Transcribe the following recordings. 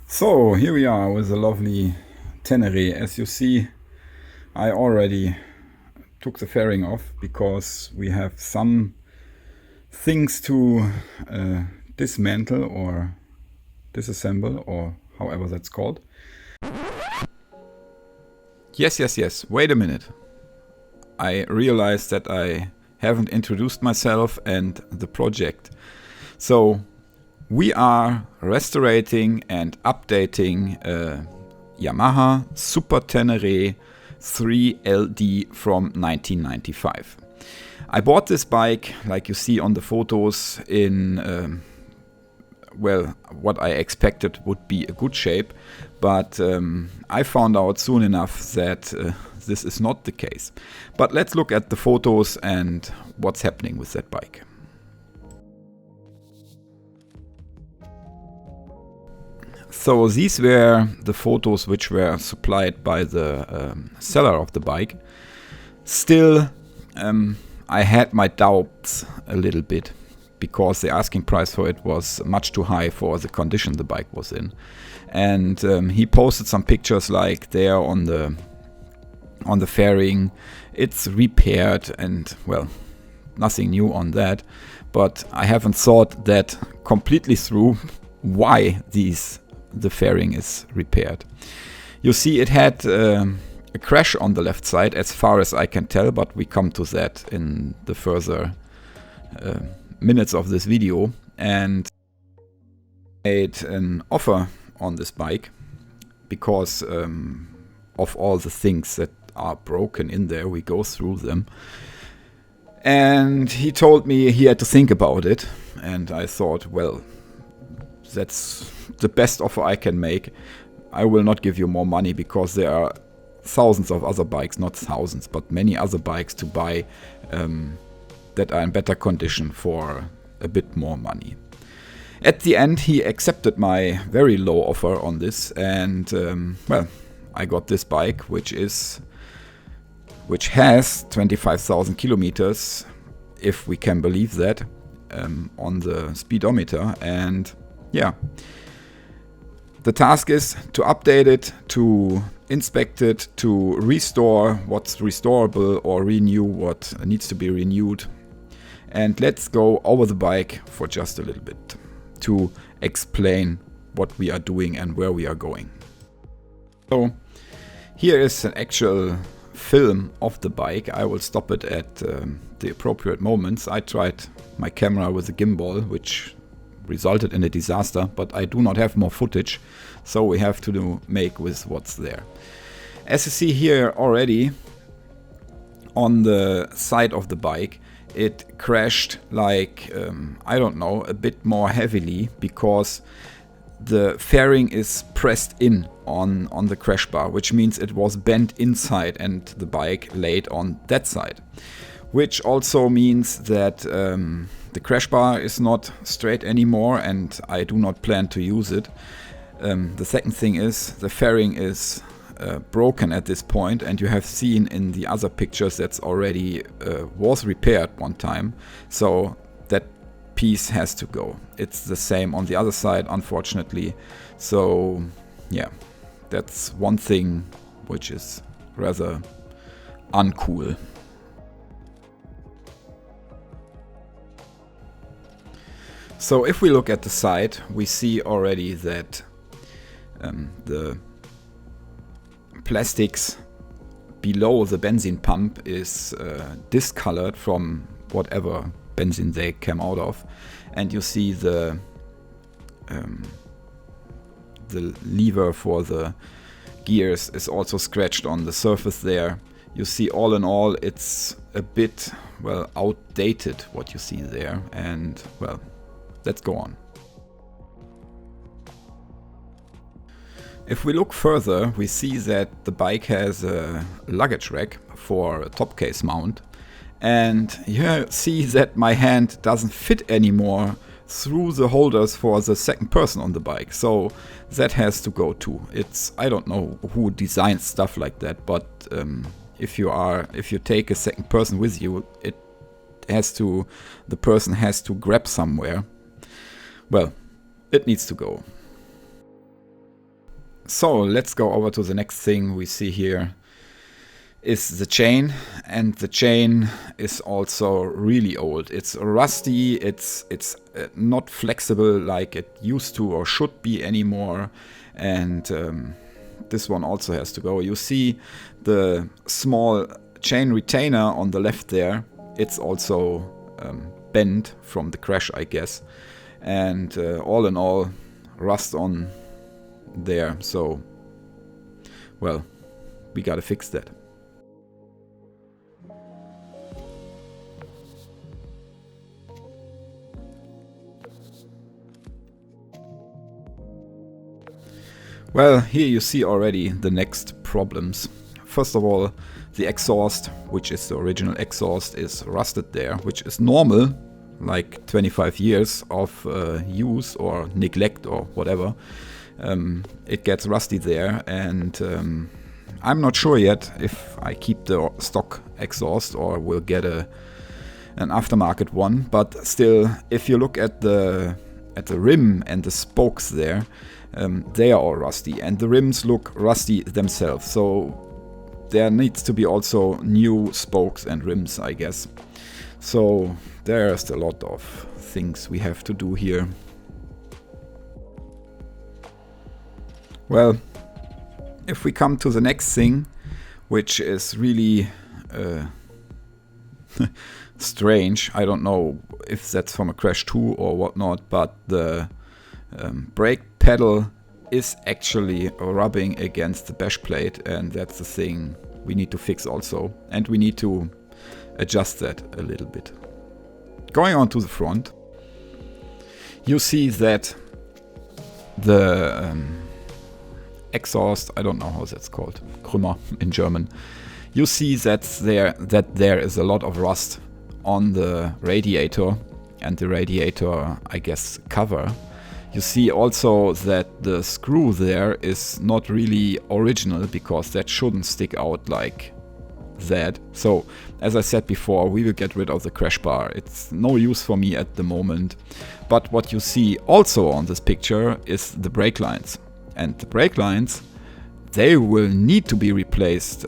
So here we are with the lovely Tenere. As you see, I already took the fairing off because we have some things to dismantle or disassemble, or however that's called. Yes, wait a minute. I realized that I haven't introduced myself and the project. So we are restorating and updating Yamaha Super Tenere 3LD from 1995. I bought this bike, like you see on the photos, in well, what I expected would be a good shape, but I found out soon enough that this is not the case. But let's look at the photos and what's happening with that bike. So these were the photos which were supplied by the seller of the bike. Still, I had my doubts a little bit because the asking price for it was much too high for the condition the bike was in. And he posted some pictures like there on the fairing. It's repaired and, well, nothing new on that. But I haven't thought that completely through why the fairing is repaired. You see it had a crash on the left side as far as I can tell, but we come to that in the further minutes of this video. And I made an offer on this bike because of all the things that are broken in there. We go through them. And he told me he had to think about it. And I thought, well, that's the best offer I can make. I will not give you more money because there are thousands of other bikes, not thousands, but many other bikes to buy that are in better condition for a bit more money. At the end, he accepted my very low offer on this, and well, I got this bike, which has 25,000 kilometers, if we can believe that, on the speedometer. And yeah, the task is to update it, to inspect it, to restore what's restorable or renew what needs to be renewed. And let's go over the bike for just a little bit to explain what we are doing and where we are going. So here is an actual film of the bike. I will stop it at the appropriate moments. I tried my camera with a gimbal, which resulted in a disaster, but I do not have more footage, so we have to make with what's there. As you see here already on the side of the bike, it crashed like, I don't know, a bit more heavily because the fairing is pressed in on the crash bar, which means it was bent inside and the bike laid on that side. Which also means that the crash bar is not straight anymore and I do not plan to use it. The second thing is the fairing is broken at this point, and you have seen in the other pictures that's already was repaired one time, so that piece has to go. It's the same on the other side, unfortunately. So yeah, that's one thing which is rather uncool. So if we look at the side, we see already that the plastics below the benzene pump is discolored from whatever benzene they came out of, and you see the lever for the gears is also scratched on the surface there. You see, all in all, it's a bit, well, outdated what you see there, and well, let's go on. If we look further, we see that the bike has a luggage rack for a top case mount. And you see that my hand doesn't fit anymore through the holders for the second person on the bike. So that has to go too. I don't know who designs stuff like that, but if you take a second person with you, the person has to grab somewhere. Well, it needs to go. So let's go over to the next thing we see here is the chain, and the chain is also really old. It's rusty, it's not flexible like it used to or should be anymore, and this one also has to go. You see the small chain retainer on the left there, it's also bent from the crash, I guess, and all in all rust on there, so well, we gotta fix that. Well, here you see already the next problems. First of all, the exhaust, which is the original exhaust, is rusted there, which is normal, like 25 years of use or neglect or whatever. It gets rusty there, and I'm not sure yet if I keep the stock exhaust or will get an aftermarket one, but still, if you look at the rim and the spokes there, they are all rusty, and the rims look rusty themselves, so there needs to be also new spokes and rims, I guess. So there's a lot of things we have to do here. Well, if we come to the next thing, which is really strange, I don't know if that's from a crash too or whatnot, but the brake pedal is actually rubbing against the bash plate, and that's the thing we need to fix also, and we need to adjust that a little bit. Going on to the front, you see that the exhaust, I don't know how that's called, Krümmer in German, you see that there is a lot of rust on the radiator and the radiator, I guess, cover. You see also that the screw there is not really original, because that shouldn't stick out like that. So, as I said before, we will get rid of the crash bar. It's no use for me at the moment. But what you see also on this picture is the brake lines. And the brake lines, they will need to be replaced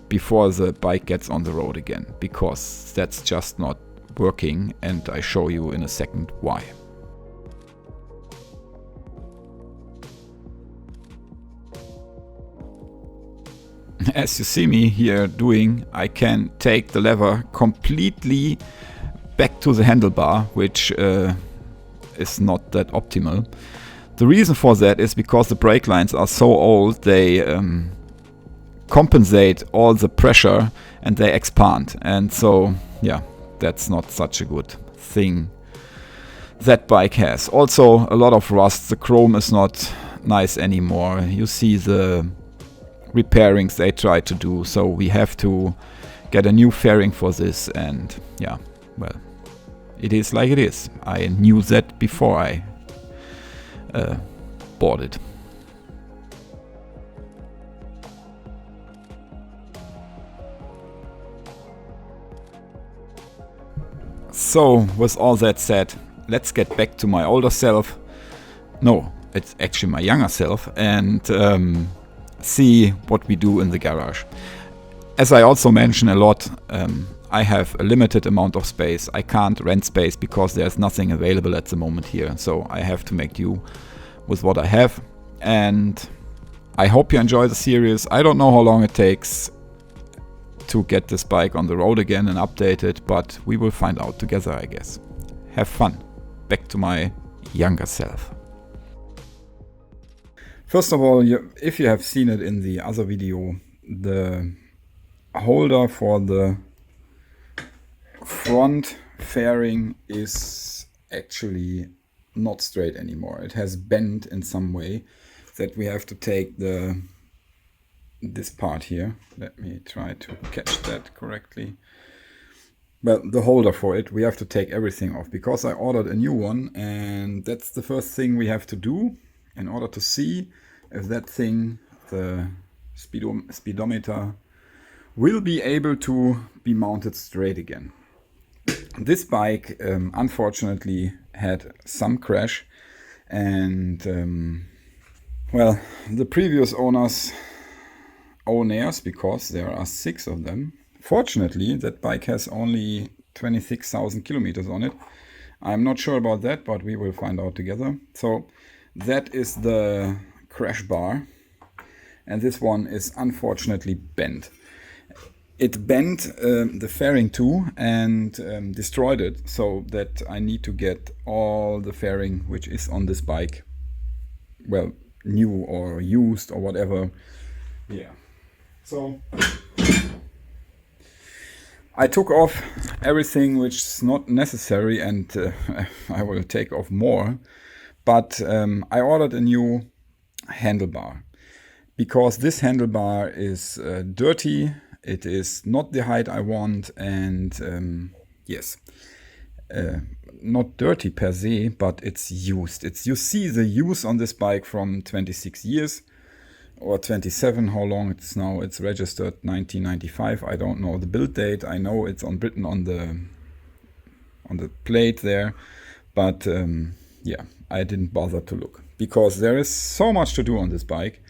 before the bike gets on the road again, because that's just not working, and I show you in a second why. As you see me here doing, I can take the lever completely back to the handlebar, which is not that optimal. The reason for that is because the brake lines are so old, they compensate all the pressure and they expand. And so, yeah, that's not such a good thing that bike has. Also, a lot of rust. The chrome is not nice anymore. You see the repairings they try to do, so we have to get a new fairing for this, and yeah, well, it is like it is. I knew that before I bought it. So, with all that said, let's get back to my older self. No, it's actually my younger self, and see what we do in the garage. As I also mention a lot, I have a limited amount of space. I can't rent space because there's nothing available at the moment here, so I have to make do with what I have. And I hope you enjoy the series. I don't know how long it takes to get this bike on the road again and update it, but we will find out together, I guess. Have fun. Back to my younger self. First of all, if you have seen it in the other video, the holder for the front fairing is actually not straight anymore. It has bent in some way that we have to take this part here. Let me try to catch that correctly. Well, the holder for it, we have to take everything off because I ordered a new one, and that's the first thing we have to do in order to see if that thing, the speedometer, will be able to be mounted straight again. This bike unfortunately had some crash, and Well, the previous owners, because there are 6 of them. Fortunately, that bike has only 26,000 kilometers on it. I'm not sure about that, but we will find out together. So that is the crash bar, and this one is unfortunately bent. It bent the fairing too and destroyed it, so that I need to get all the fairing which is on this bike, well, new or used or whatever. Yeah. So I took off everything which is not necessary, and I will take off more. But I ordered a new handlebar, because this handlebar is dirty. It is not the height I want, and yes, not dirty per se, but it's used. You see the use on this bike from 26 years or 27, how long it's now. It's registered 1995. I don't know the build date. I know it's on Britain on the plate there, but yeah, I didn't bother to look, because there is so much to do on this bike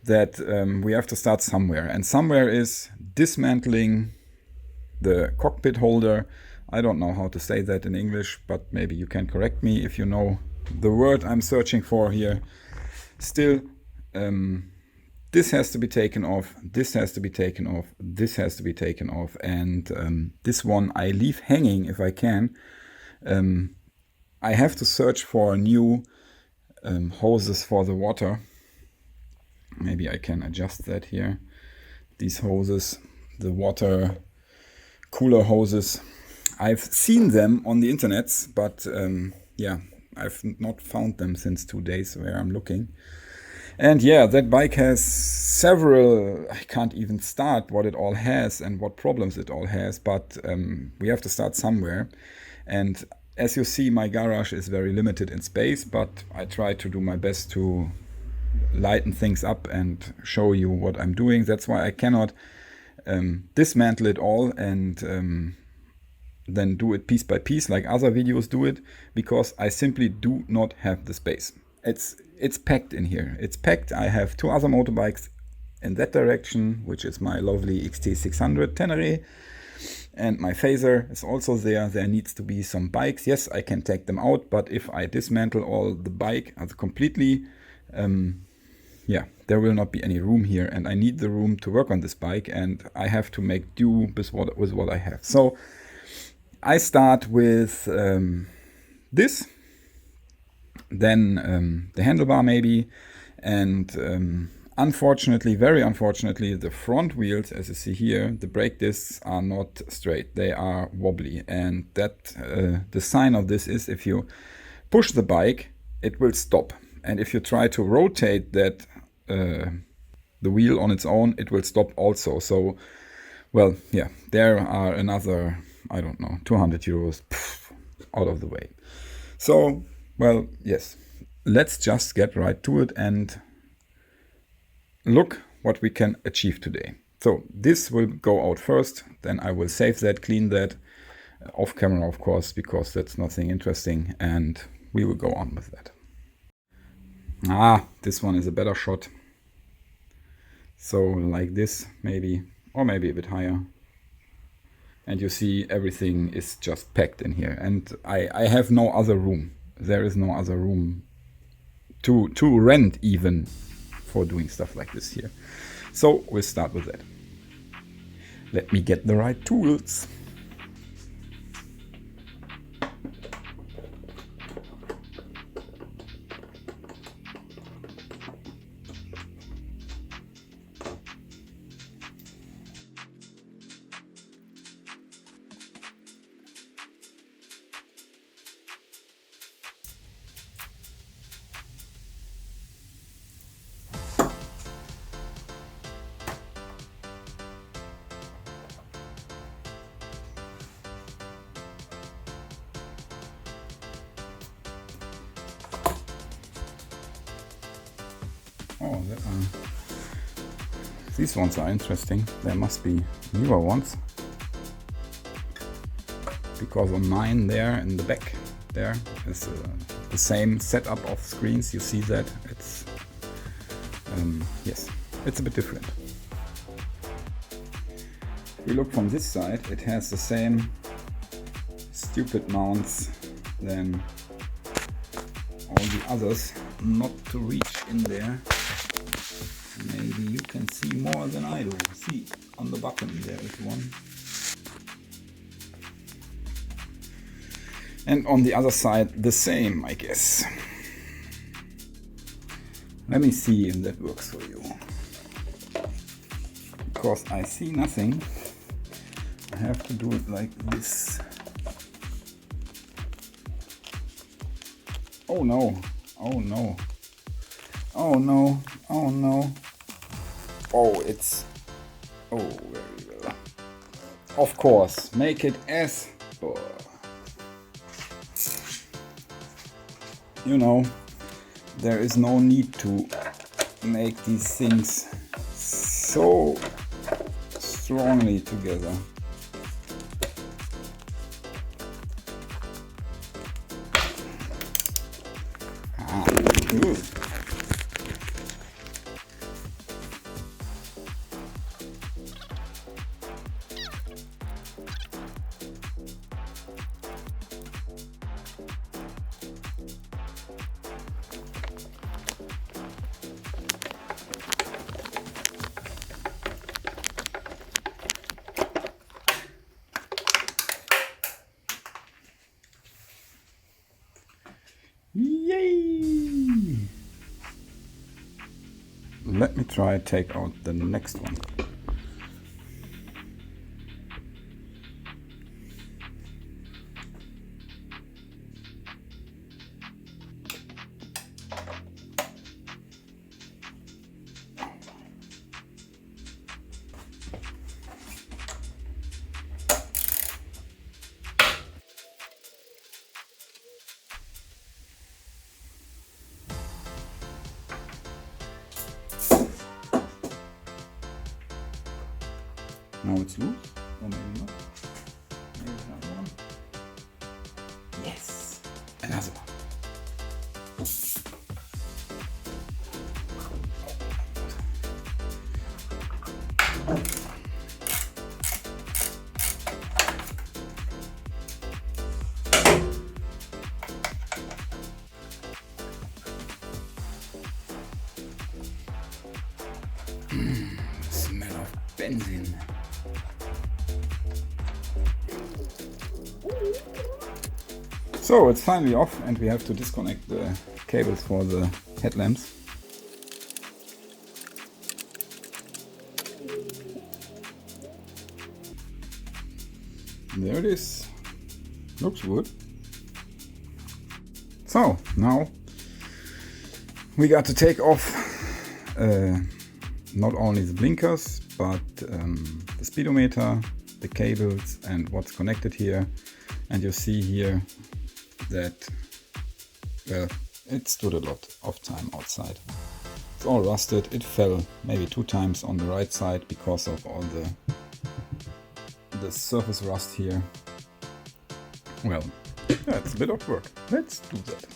that we have to start somewhere, and somewhere is dismantling the cockpit holder. I don't know how to say that in English, but maybe you can correct me if you know the word I'm searching for here. Still, this has to be taken off, this has to be taken off, this has to be taken off, and this one I leave hanging if I can. I have to search for new hoses for the water. Maybe I can adjust that here. These hoses, the water cooler hoses. I've seen them on the internet, but yeah, I've not found them since 2 days where I'm looking. And yeah, that bike has several, I can't even start what it all has and what problems it all has, but we have to start somewhere. And as you see, my garage is very limited in space, but I try to do my best to lighten things up and show you what I'm doing. That's why I cannot dismantle it all and then do it piece by piece like other videos do it, because I simply do not have the space. It's packed in here. It's packed. I have 2 other motorbikes in that direction, which is my lovely XT600 Tenere, and my phaser is also there. There needs to be some bikes. Yes, I can take them out, but if I dismantle all the bike completely, yeah, there will not be any room here, and I need the room to work on this bike, and I have to make do with what I have. So I start with this, then the handlebar maybe, and unfortunately, very unfortunately, the front wheels, as you see here, the brake discs are not straight, they are wobbly, and that the sign of this is if you push the bike, it will stop. And if you try to rotate that the wheel on its own, it will stop also. So, well, yeah, there are another, I don't know, 200 euros out of the way. So, well, yes, let's just get right to it and look what we can achieve today. So this will go out first, then I will save that, clean that, off camera of course, because that's nothing interesting, and we will go on with that. This one is a better shot. So like this maybe, or maybe a bit higher. And you see everything is just packed in here, and I have no other room. There is no other room to rent even for doing stuff like this here. So we'll start with that. Let me get the right tools. Oh, these ones are interesting. There must be newer ones, because on mine there in the back there is the same setup of screens. You see that it's Yes, it's a bit different. If we look from this side, it has the same stupid mounts than all the others, not to reach in there. Maybe you can see more than I do. See, on the bottom there is one. And on the other side the same, I guess. Let me see if that works for you. Because I see nothing, I have to do it like this. Oh no, oh no, oh no, oh no. Oh, it's, oh, very well. Of course, make it as, oh. You know, there is no need to make these things so strongly together. Good. Yay! Let me try take out the next one. Now it's loose, or maybe not. Maybe another one. Yes, another one. The smell of benzene. So it's finally off and we have to disconnect the cables for the headlamps. There it is. Looks good. So now we got to take off not only the blinkers but the speedometer, the cables and what's connected here. And you see here that, well, it stood a lot of time outside. It's all rusted. It fell maybe 2 times on the right side because of all the surface rust here. Well, yeah, it's a bit of work. Let's do that.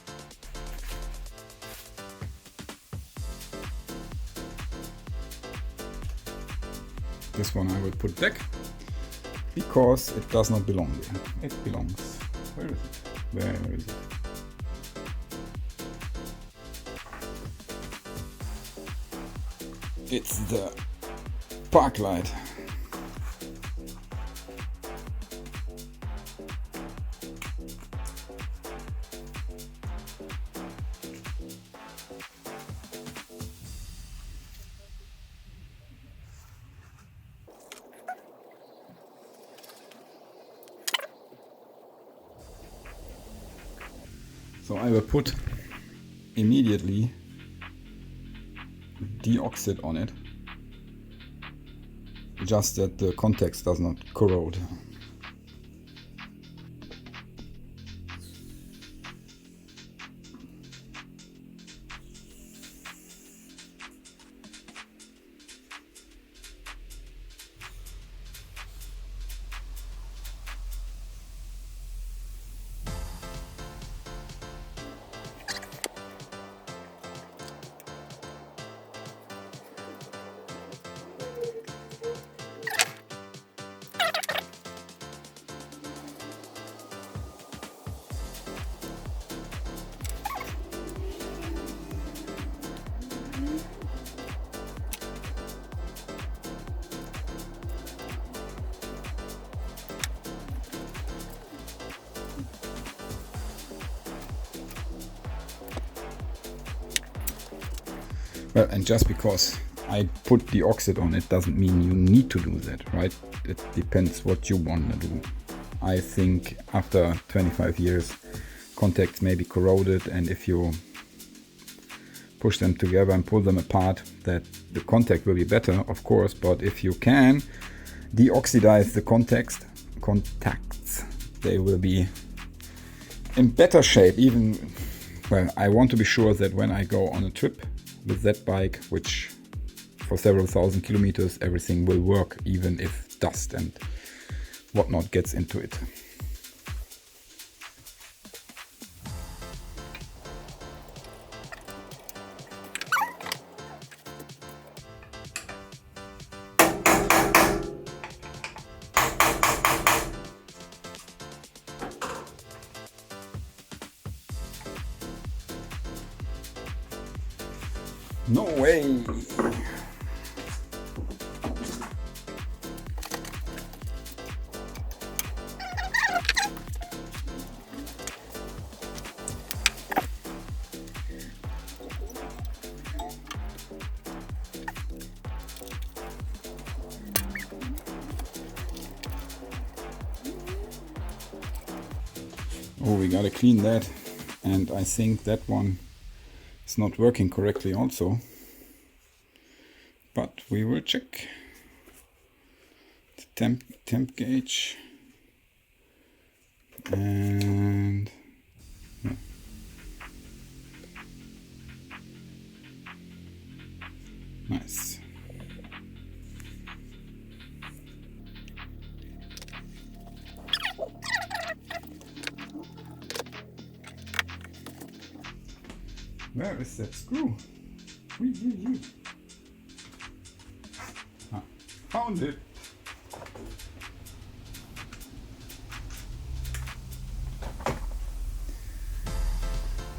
This one I will put back because it does not belong there. It belongs. Where is it? Where is it? It's the park light. So I will put immediately Deoxit on it, just that the contacts does not corrode. Well, and just because I put Deoxit on it doesn't mean you need to do that, right? It depends what you want to do. I think after 25 years contacts may be corroded, and if you push them together and pull them apart, that the contact will be better, of course. But if you can deoxidize the contacts, they will be in better shape. Even, well, I want to be sure that when I go on a trip with that bike, which for several thousand kilometers, everything will work, even if dust and whatnot gets into it. No way! Oh, we gotta clean that, and I think that one is not working correctly also, but we will check the temp gauge, and yeah. Nice. Where is that screw? Ah, found it.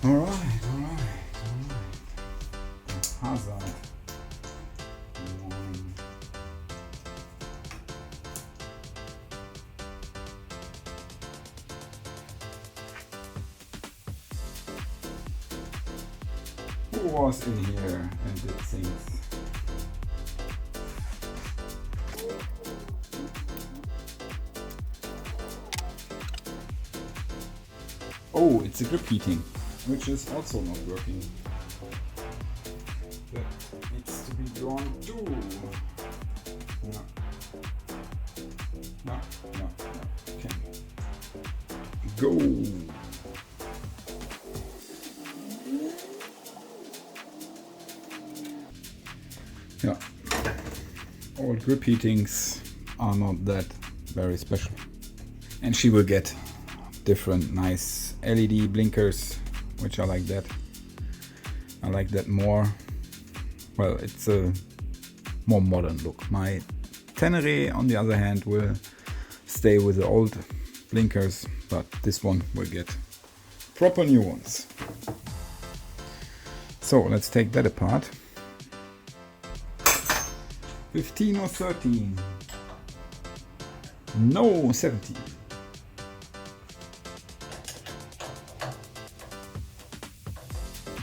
All right. Hazard. Who was in here and did things? Oh, it's a grip heating, which is also not working. That needs to be drawn too. No. Okay. Go. Yeah, all grip heatings are not that very special. And she will get different nice LED blinkers, which I like that. I like that more. Well, it's a more modern look. My Tenere, on the other hand, will stay with the old blinkers, but this one will get proper new ones. So let's take that apart. 15 or 13? No, 17.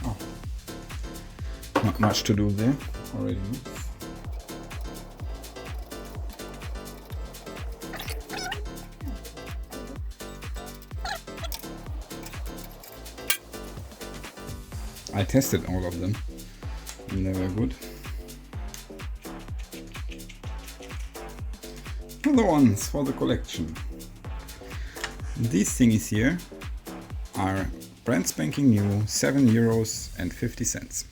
Oh. Not much to do there, already moves. I tested all of them and they were good. Other ones for the collection. These thingies here are brand spanking new, €7.50.